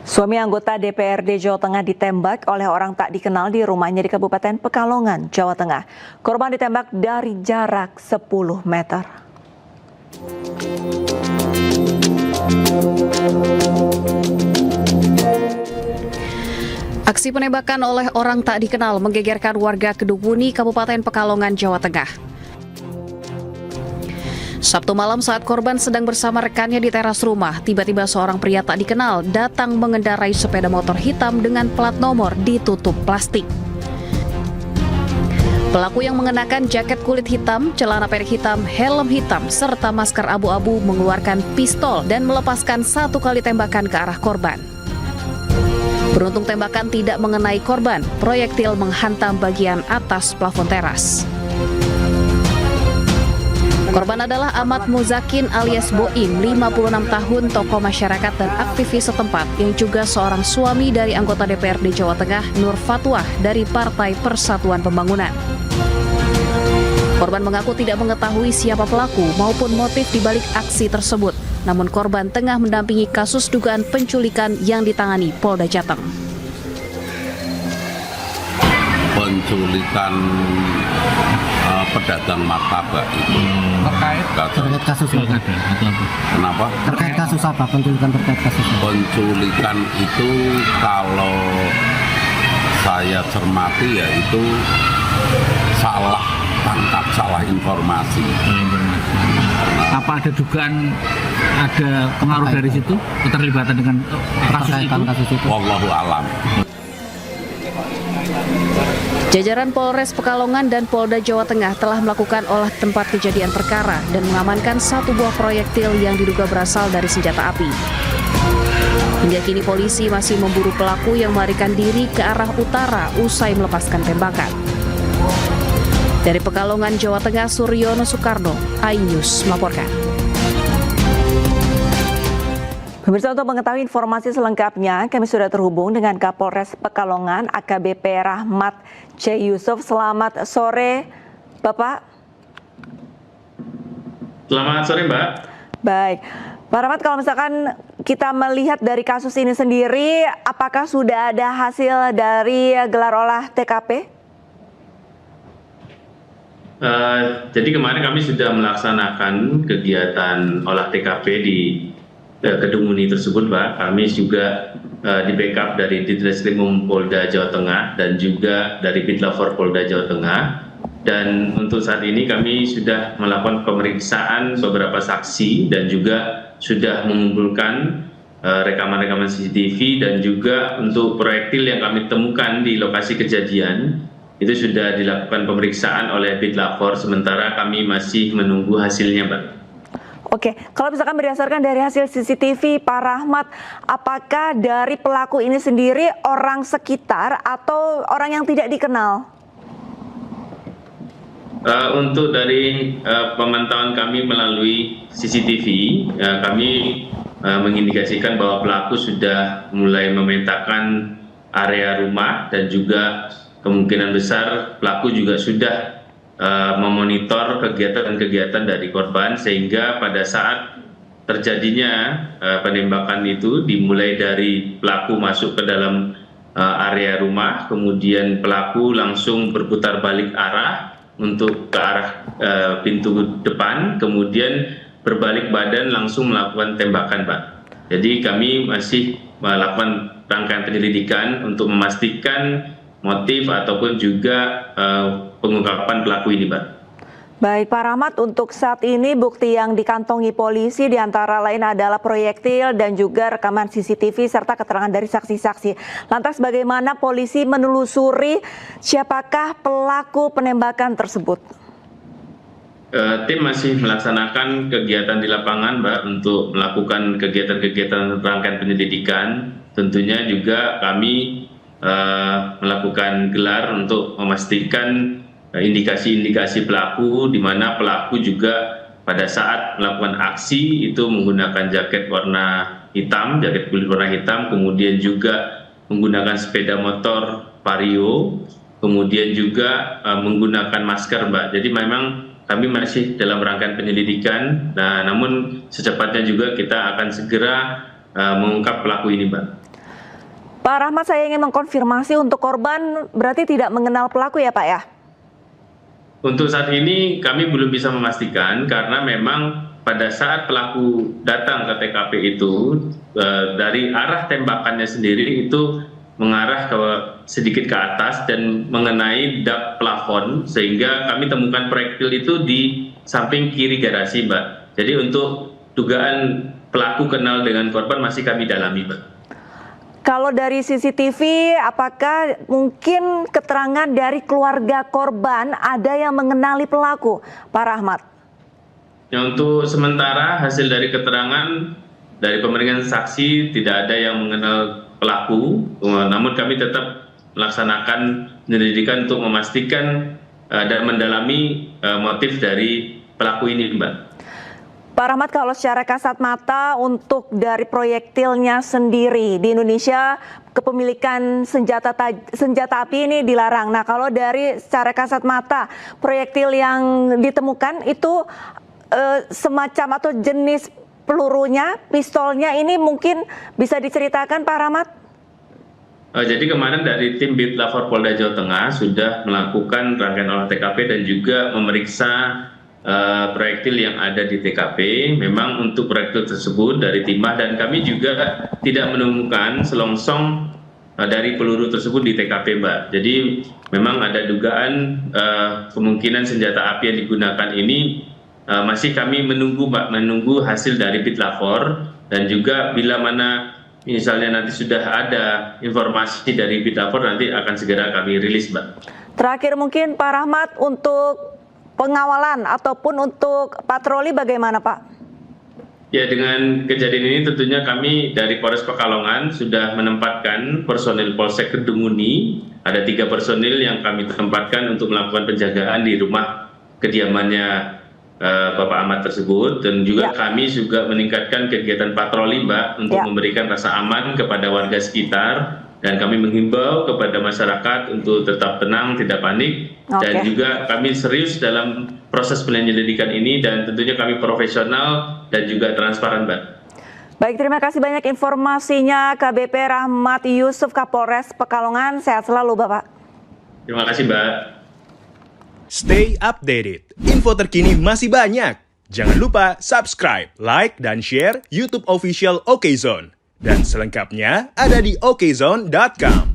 Suami anggota DPRD Jawa Tengah ditembak oleh orang tak dikenal di rumahnya di Kabupaten Pekalongan, Jawa Tengah. Korban ditembak dari jarak 10 meter. Aksi penembakan oleh orang tak dikenal menggegerkan warga Kedungmuni, Kabupaten Pekalongan, Jawa Tengah. Sabtu malam saat korban sedang bersama rekannya di teras rumah, tiba-tiba seorang pria tak dikenal datang mengendarai sepeda motor hitam dengan plat nomor ditutup plastik. Pelaku yang mengenakan jaket kulit hitam, celana pendek hitam, helm hitam, serta masker abu-abu mengeluarkan pistol dan melepaskan 1 kali tembakan ke arah korban. Beruntung tembakan tidak mengenai korban, proyektil menghantam bagian atas plafon teras. Korban adalah Ahmad Muzakin alias Boim, 56 tahun, tokoh masyarakat dan aktivis setempat yang juga seorang suami dari anggota DPRD Jawa Tengah Nur Fatwah dari Partai Persatuan Pembangunan. Korban mengaku tidak mengetahui siapa pelaku maupun motif dibalik aksi tersebut. Namun korban tengah mendampingi kasus dugaan penculikan yang ditangani Polda Jateng. Penculikan pedagang martabak itu terkait kasus apa? Kenapa? Terkait kasus apa? Penculikan terkait kasus apa? Penculikan itu kalau saya cermati ya itu salah tangkap, salah informasi. Apa ada dugaan ada pengaruh dari situ keterlibatan dengan kasus itu? Wallahu alam. Jajaran Polres Pekalongan dan Polda Jawa Tengah telah melakukan olah tempat kejadian perkara dan mengamankan 1 buah proyektil yang diduga berasal dari senjata api. Hingga kini polisi masih memburu pelaku yang melarikan diri ke arah utara usai melepaskan tembakan. Dari Pekalongan, Jawa Tengah, Suryono Soekarno, iNews melaporkan. Pemirsa, untuk mengetahui informasi selengkapnya, kami sudah terhubung dengan Kapolres Pekalongan, AKBP Rahmat C. Yusuf. Selamat sore, Bapak. Selamat sore, Mbak. Baik. Pak Rahmat, kalau misalkan kita melihat dari kasus ini sendiri, apakah sudah ada hasil dari gelar olah TKP? Jadi kemarin kami sudah melaksanakan kegiatan olah TKP di Kedungmuni tersebut, Pak. Kami juga di backup dari Ditreskrimum Polda Jawa Tengah dan juga dari Pitlafor Polda Jawa Tengah. Dan untuk saat ini kami sudah melakukan pemeriksaan beberapa saksi dan juga sudah mengumpulkan rekaman-rekaman CCTV, dan juga untuk proyektil yang kami temukan di lokasi kejadian itu sudah dilakukan pemeriksaan oleh Pitlafor, sementara kami masih menunggu hasilnya, Pak. Oke, kalau misalkan berdasarkan dari hasil CCTV, Pak Rahmat, apakah dari pelaku ini sendiri orang sekitar atau orang yang tidak dikenal? Untuk dari pemantauan kami melalui CCTV, kami mengindikasikan bahwa pelaku sudah mulai memetakan area rumah dan juga kemungkinan besar pelaku juga sudah memonitor kegiatan-kegiatan dari korban, sehingga pada saat terjadinya penembakan itu dimulai dari pelaku masuk ke dalam area rumah, kemudian pelaku langsung berputar balik arah untuk ke arah pintu depan, kemudian berbalik badan langsung melakukan tembakan, Pak. Jadi kami masih melakukan rangkaian penyelidikan untuk memastikan motif ataupun juga pengungkapan pelaku ini, Pak. Baik, Pak Rahmat, untuk saat ini bukti yang dikantongi polisi diantara lain adalah proyektil dan juga rekaman CCTV serta keterangan dari saksi-saksi. Lantas bagaimana polisi menelusuri siapakah pelaku penembakan tersebut? Tim masih melaksanakan kegiatan di lapangan, Mbak, untuk melakukan kegiatan-kegiatan rangkaian penyelidikan. Tentunya juga kami melakukan gelar untuk memastikan indikasi-indikasi pelaku, di mana pelaku juga pada saat melakukan aksi itu menggunakan jaket warna hitam, jaket kulit warna hitam, kemudian juga menggunakan sepeda motor Vario, kemudian juga menggunakan masker, Mbak. Jadi memang kami masih dalam rangkaian penyelidikan, namun secepatnya juga kita akan segera mengungkap pelaku ini, Mbak. Pak Rahmat, saya ingin mengkonfirmasi untuk korban berarti tidak mengenal pelaku ya Pak ya? Untuk saat ini kami belum bisa memastikan karena memang pada saat pelaku datang ke TKP itu dari arah tembakannya sendiri itu mengarah ke sedikit ke atas dan mengenai dak plafon sehingga kami temukan proyektil itu di samping kiri garasi, Mbak. Jadi untuk dugaan pelaku kenal dengan korban masih kami dalami, Mbak. Kalau dari CCTV, apakah mungkin keterangan dari keluarga korban ada yang mengenali pelaku, Pak Rahmat? Ya, untuk sementara hasil dari keterangan dari pemeriksaan saksi tidak ada yang mengenal pelaku, namun kami tetap melaksanakan penyelidikan untuk memastikan dan mendalami motif dari pelaku ini, Mbak. Pak Rahmat, kalau secara kasat mata untuk dari proyektilnya sendiri di Indonesia kepemilikan senjata api ini dilarang. Nah, kalau dari secara kasat mata proyektil yang ditemukan itu semacam atau jenis pelurunya, pistolnya ini mungkin bisa diceritakan Pak Rahmat? Jadi kemarin dari tim Bitlaffor Polda Jawa Tengah sudah melakukan rangkaian olah TKP dan juga memeriksa proyektil yang ada di TKP. Memang untuk proyektil tersebut dari timah dan kami juga tidak menemukan selongsong dari peluru tersebut di TKP, Mbak. Jadi memang ada dugaan kemungkinan senjata api yang digunakan ini masih kami menunggu, Mbak, menunggu hasil dari Bitlaffor dan juga bila mana misalnya nanti sudah ada informasi dari Bitlaffor nanti akan segera kami rilis, Mbak. Terakhir mungkin Pak Rahmat untuk pengawalan ataupun untuk patroli bagaimana, Pak? Ya, dengan kejadian ini tentunya kami dari Polres Pekalongan sudah menempatkan personil Polsek Kedunguni. Ada 3 personil yang kami tempatkan untuk melakukan penjagaan di rumah kediamannya Bapak Ahmad tersebut. Dan juga kami juga meningkatkan kegiatan patroli, Mbak, untuk memberikan rasa aman kepada warga sekitar. Dan kami menghimbau kepada masyarakat untuk tetap tenang, tidak panik. Dan juga kami serius dalam proses penyelidikan ini dan tentunya kami profesional dan juga transparan, Mbak. Baik, terima kasih banyak informasinya KBP Rahmat Yusuf, Kapolres Pekalongan. Sehat selalu, Bapak. Terima kasih, Mbak. Stay updated. Info terkini masih banyak. Jangan lupa subscribe, like, dan share YouTube official OKZone. Dan selengkapnya ada di okezone.com.